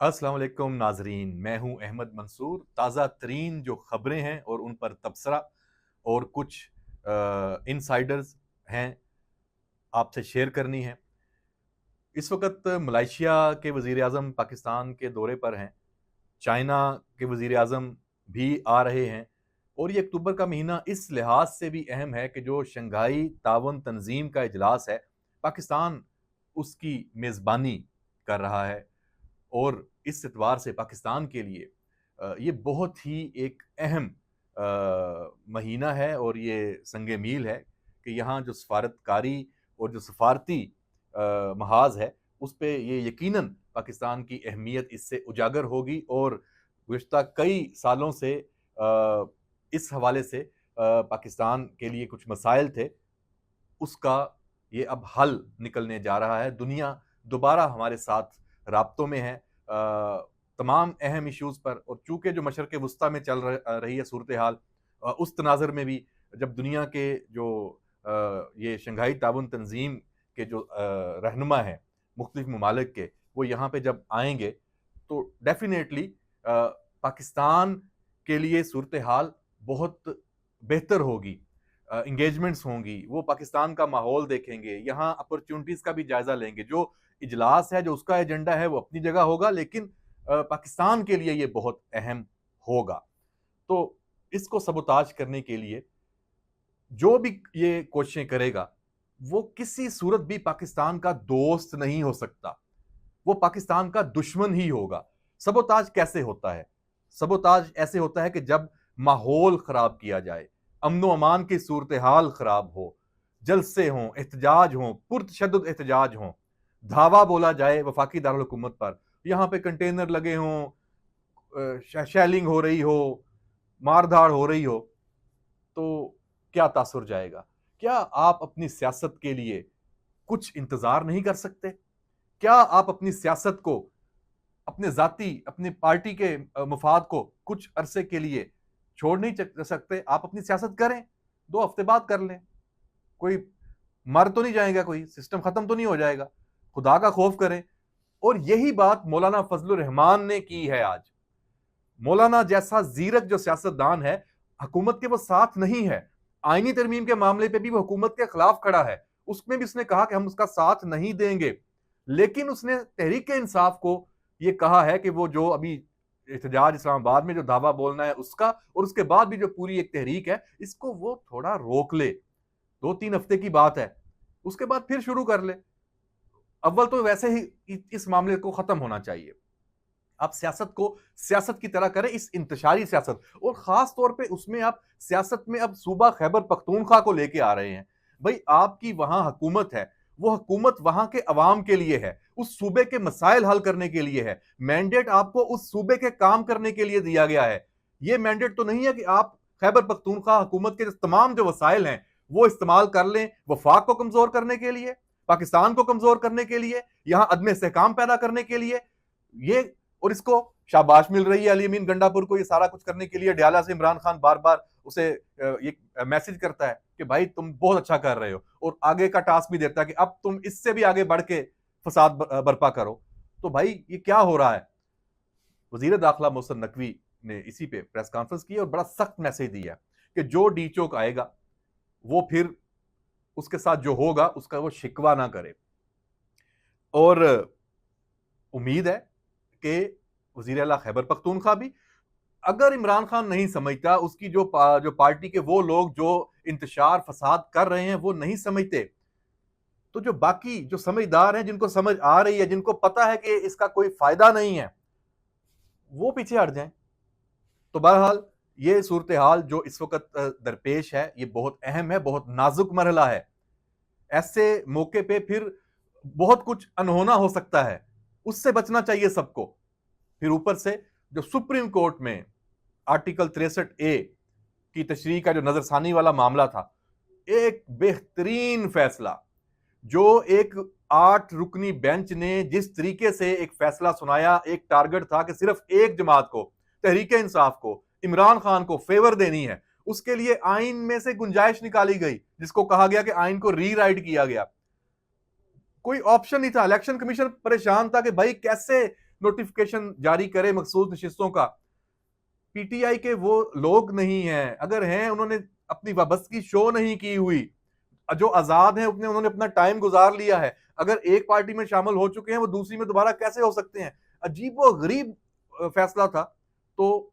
अस्सलाम वालेकुम नाजरीन, मैं हूं अहमद मंसूर। ताज़ा तरीन जो खबरें हैं और उन पर तबसरा और कुछ इनसाइडर्स हैं आपसे शेयर करनी है। इस वक्त मलेशिया के वज़ीर आज़म पाकिस्तान के दौरे पर हैं। चाइना के वज़ीर आज़म भी आ रहे हैं और ये अक्टूबर का महीना इस लिहाज से भी अहम है कि जो शंघाई तावन तंजीम का इजलास है, पाकिस्तान उसकी मेज़बानी कर रहा है। और इस एतबार से पाकिस्तान के लिए ये बहुत ही एक अहम महीना है और ये संग मील है कि यहाँ जो सफारतकारी और जो सफारती महाज है उस पर ये यकीनन पाकिस्तान की अहमियत इससे उजागर होगी। और गुज़श्ता कई सालों से इस हवाले से पाकिस्तान के लिए कुछ मसाइल थे, उसका ये अब हल निकलने जा रहा है। दुनिया दोबारा हमारे साथ राब्तों में है तमाम अहम इश्यूज़ पर। और चूँकि जो मशरक़ वुस्ता में चल रही है सूरत हाल, उस तनाज़ुर में भी जब दुनिया के जो ये शंघाई ताउन तंज़ीम के जो रहनुमा हैं मुख्तलिफ़ ममालिक के, वो यहाँ पे जब आएँगे तो डेफ़िनेटली पाकिस्तान के लिए सूरत हाल बहुत बेहतर होगी। इंगेजमेंट्स होंगी, वो पाकिस्तान का माहौल देखेंगे, यहाँ अपॉर्चुनिटीज़ का भी जायज़ा लेंगे। जो इजलास है, जो उसका एजेंडा है, वो अपनी जगह होगा, लेकिन पाकिस्तान के लिए ये बहुत अहम होगा। तो इसको सबोताज करने के लिए जो भी ये कोशिशें करेगा, वो किसी सूरत भी पाकिस्तान का दोस्त नहीं हो सकता, वो पाकिस्तान का दुश्मन ही होगा। सबोताज कैसे होता है? सबोताज ऐसे होता है कि जब माहौल खराब किया जाए, अमन अमान की सूरत हाल खराब हो, जलसे हों, एहतजाज हों, पुरतशद्दुद एहतजाज हों, धावा बोला जाए वफाकी दारुल हुकूमत पर, यहाँ पे कंटेनर लगे हों, शेलिंग हो रही हो, मार-धाड़ हो रही हो, तो क्या तासुर जाएगा? क्या आप अपनी सियासत के लिए कुछ इंतज़ार नहीं कर सकते? क्या आप अपनी सियासत को, अपने ज़ाती, अपनी पार्टी के मफाद को कुछ अरसे के लिए छोड़ नहीं सकते? आप अपनी सियासत करें, 2 हफ्ते बाद कर लें। कोई मर तो नहीं जाएगा, कोई सिस्टम खत्म तो नहीं हो जाएगा। खुदा का खौफ करें। और यही बात मौलाना फजलुर रहमान ने की है आज। मौलाना जैसा ज़ीरक जो सियासतदान है, हुकूमत के वो साथ नहीं है। आईनी तरमीम के मामले पे भी वो हुकूमत के खिलाफ खड़ा है। उसमें भी उसने कहा कि हम उसका साथ नहीं देंगे। लेकिन उसने तहरीक इंसाफ को ये कहा है कि वो जो अभी एहतजाज इस्लामाबाद में जो दावा बोलना है उसका, और उसके बाद भी जो पूरी एक तहरीक है, इसको वो थोड़ा रोक ले। 2-3 हफ्ते की बात है। उसके बाद फिर शुरू कर ले। अव्वल तो वैसे ही इस मामले को खत्म होना चाहिए। आप सियासत को सियासत की तरह करें, इस इंतशारी सियासत, और खास तौर पे उसमें आप सियासत में अब सूबा खैबर पख्तूनख्वा को लेके आ रहे हैं। भाई आपकी वहां हुकूमत है, वो हुकूमत वहां के अवाम के लिए है, उस सूबे के मसाइल हल करने के लिए है। मैंडेट आपको उस सूबे के काम करने के लिए दिया गया है। ये मैंडेट तो नहीं है कि आप खैबर पख्तूनख्वा हुकूमत के तमाम जो वसाइल हैं वो इस्तेमाल कर लें वफाक को कमजोर करने के लिए, पाकिस्तान को कमजोर करने के लिए, यहां अदम इस्तेहकाम पैदा करने के लिए। ये, और इसको शाबाश मिल रही है अली अमीन गंडापुर को ये सारा कुछ करने के लिए। डयाला से इमरान खान बार बार उसे ये मैसेज करता है कि भाई तुम बहुत अच्छा कर रहे हो, और आगे का टास्क भी देता है कि अब तुम इससे भी आगे बढ़ के फसाद बर्पा करो। तो भाई ये क्या हो रहा है? वजीर दाखिला मोहसिन नकवी ने इसी पे प्रेस कॉन्फ्रेंस की और बड़ा सख्त मैसेज दिया कि जो डी चौक आएगा वो फिर उसके साथ जो होगा उसका वो शिकवा ना करे। और उम्मीद है कि वजीर अला खैबर पख्तूनख्वा भी, अगर इमरान खान नहीं समझता, उसकी जो पार्टी के वो लोग जो इंतशार फसाद कर रहे हैं वो नहीं समझते, तो जो बाकी जो समझदार हैं, जिनको समझ आ रही है, जिनको पता है कि इसका कोई फायदा नहीं है, वो पीछे हट जाएं। तो बहरहाल ये सूरत हाल जो इस वक्त दरपेश है, ये बहुत अहम है, बहुत नाजुक मरहला है। ऐसे मौके पे फिर बहुत कुछ अनहोना हो सकता है, उससे बचना चाहिए सबको। फिर ऊपर से जो सुप्रीम कोर्ट में आर्टिकल 63A की तशरीह का जो नजरसानी वाला मामला था, एक बेहतरीन फैसला, जो एक 8 रुकनी बेंच ने जिस तरीके से एक फैसला सुनाया। एक टारगेट था कि सिर्फ एक जमात को, तहरीक इंसाफ को, इमरान खान को फेवर देनी है। उसके लिए आइन में से गुंजाइश निकाली गई, जिसको कहा गया कि आइन को रीराइट किया गया। कोई ऑप्शन नहीं था। इलेक्शन कमीशन परेशान था कि भाई कैसे नोटिफिकेशन जारी करे मखसूस नशिस्तों का। पीटीआई के वो लोग नहीं हैं, अगर हैं उन्होंने अपनी वाबस्तगी शो नहीं की हुई। जो आजाद हैं उन्होंने अपना टाइम गुजार लिया है। अगर एक पार्टी में शामिल हो चुके हैं वो दूसरी में दोबारा कैसे हो सकते हैं? अजीब व गरीब फैसला था। तो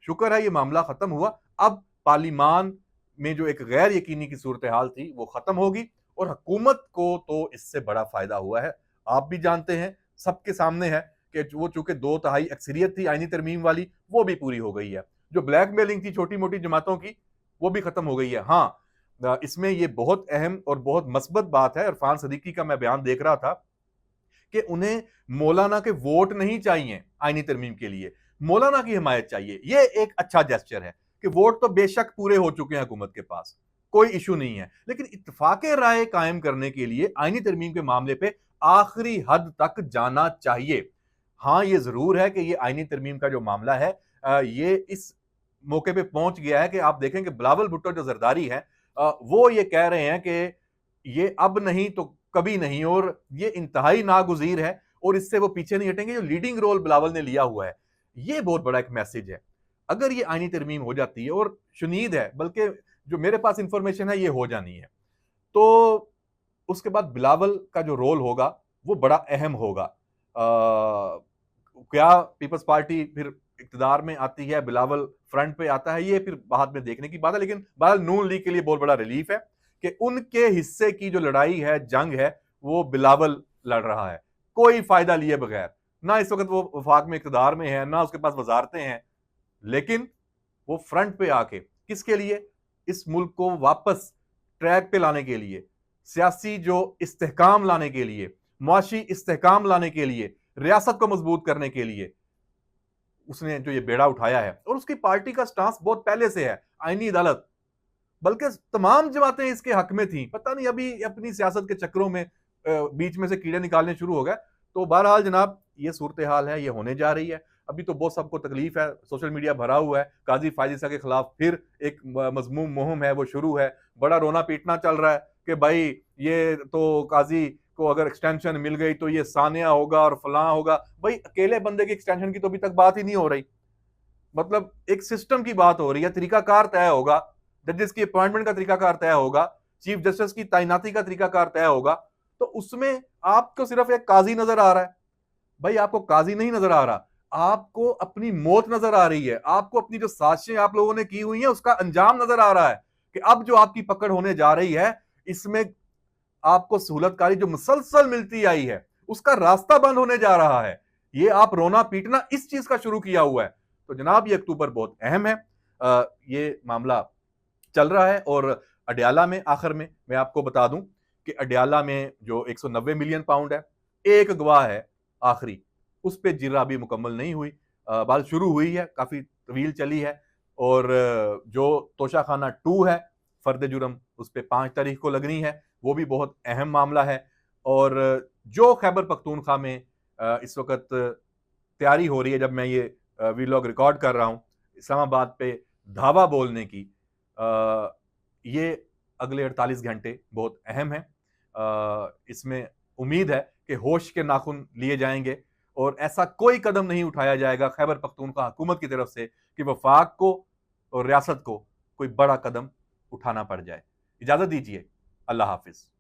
शुक्र है ये मामला खत्म हुआ। अब पार्लिमान में जो एक गैर यकीनी की सूरत हाल थी वो खत्म होगी और हुकूमत को तो इससे बड़ा फायदा हुआ है। आप भी जानते हैं, सबके सामने है कि वो चूंकि 2/3 अक्सरियत थी आईनी तरमीम वाली, वो भी पूरी हो गई है। जो ब्लैकमेलिंग थी छोटी मोटी जमातों की, वो भी खत्म हो गई है। हाँ, इसमें ये बहुत अहम और बहुत मस्बत बात है। इरफान सदीकी का मैं बयान देख रहा था कि उन्हें मौलाना के वोट नहीं चाहिए आईनी तरमीम के लिए, मौलाना की हिमायत चाहिए। ये एक अच्छा जेस्चर है कि वोट तो बेशक पूरे हो चुके हैं हुकूमत के पास, कोई इशू नहीं है, लेकिन इत्तफाके राय कायम करने के लिए आईनी तरमीम के मामले पे आखिरी हद तक जाना चाहिए। हाँ, ये जरूर है कि ये आईनी तरमीम का जो मामला है ये इस मौके पे पहुंच गया है कि आप देखें कि बिलावल भुट्टो जो जरदारी है वो ये कह रहे हैं कि ये अब नहीं तो कभी नहीं, और ये इंतहाई नागुजीर है और इससे वो पीछे नहीं हटेंगे। जो लीडिंग रोल बिलावल ने लिया हुआ है, ये बहुत बड़ा एक मैसेज है। अगर ये आईनी तरमीम हो जाती है, और शुनीद है, बल्कि जो मेरे पास इंफॉर्मेशन है ये हो जानी है, तो उसके बाद बिलावल का जो रोल होगा वो बड़ा अहम होगा। क्या पीपल्स पार्टी फिर इक्तदार में आती है, बिलावल फ्रंट पे आता है, ये फिर बाद में देखने की बात है। लेकिन बहरहाल नून लीग के लिए बहुत बड़ा रिलीफ है कि उनके हिस्से की जो लड़ाई है, जंग है, वो बिलावल लड़ रहा है, कोई फायदा लिए बगैर। ना इस वक्त वो वफाक में इक्तदार में है, ना उसके पास वजारतें हैं, लेकिन वो फ्रंट पे आके किसके लिए? इस मुल्क को वापस ट्रैक पे लाने के लिए, सियासी जो इस्तेहकाम लाने के लिए, मुआशी इस्तेहकाम लाने के लिए, रियासत को मजबूत करने के लिए उसने जो ये बेड़ा उठाया है। और उसकी पार्टी का स्टांस बहुत पहले से है, आईनी अदालत, बल्कि तमाम जमातें इसके हक में थी। पता नहीं अभी अपनी सियासत के चक्रों में बीच में से कीड़े निकालने शुरू हो गए। तो बहरहाल जनाब, ये सूरत हाल है, ये होने जा रही है। अभी तो बहुत सबको तकलीफ है, सोशल मीडिया भरा हुआ है। काजी फायजीसा के खिलाफ फिर एक मजमूम मुहिम है, वो शुरू है। बड़ा रोना पीटना चल रहा है कि भाई ये तो काजी को अगर एक्सटेंशन मिल गई तो ये सानिया होगा और फलां होगा। भाई अकेले बंदे की एक्सटेंशन की तो अभी तक बात ही नहीं हो रही, मतलब एक सिस्टम की बात हो रही है। तरीकाकार तय होगा, जजेस की अपॉइंटमेंट का तरीकाकार तय होगा, चीफ जस्टिस की तैनाती का तरीकाकार तय होगा। तो उसमें आपको सिर्फ एक काजी नजर आ रहा है। भाई आपको काजी नहीं नजर आ रहा, आपको अपनी मौत नजर आ रही है। आपको अपनी जो साजिशें आप लोगों ने की हुई हैं उसका अंजाम नजर आ रहा है कि अब जो आपकी पकड़ होने जा रही है, इसमें आपको सहूलतकारी जो मुसलसल मिलती आई है उसका रास्ता बंद होने जा रहा है। ये आप रोना पीटना इस चीज का शुरू किया हुआ है। तो जनाब, ये अक्टूबर बहुत अहम है। ये मामला चल रहा है। और अडयाला में आखिर में मैं आपको बता दूं कि अडयाला में जो 190 मिलियन पाउंड है, एक गवाह है आखिरी, उस पर जिर्रा भी मुकम्मल नहीं हुई। बात शुरू हुई है, काफी तवील चली है। और जो तोशाखाना 2 है, फर्द जुर्म, उस पर 5 तारीख को लगनी है, वो भी बहुत अहम मामला है। और जो खैबर पख्तूनख्वा में इस वक्त तैयारी हो रही है, जब मैं ये वीलॉग रिकॉर्ड कर रहा हूं, इस्लामाबाद पे धावा बोलने की, ये अगले 48 घंटे बहुत अहम है। इसमें उम्मीद है कि होश के नाखून लिए जाएंगे और ऐसा कोई कदम नहीं उठाया जाएगा खैबर पख्तूनख्वा हुकूमत की तरफ से कि वफाक को और रियासत को कोई बड़ा कदम उठाना पड़ जाए। इजाजत दीजिए, अल्लाह हाफिज।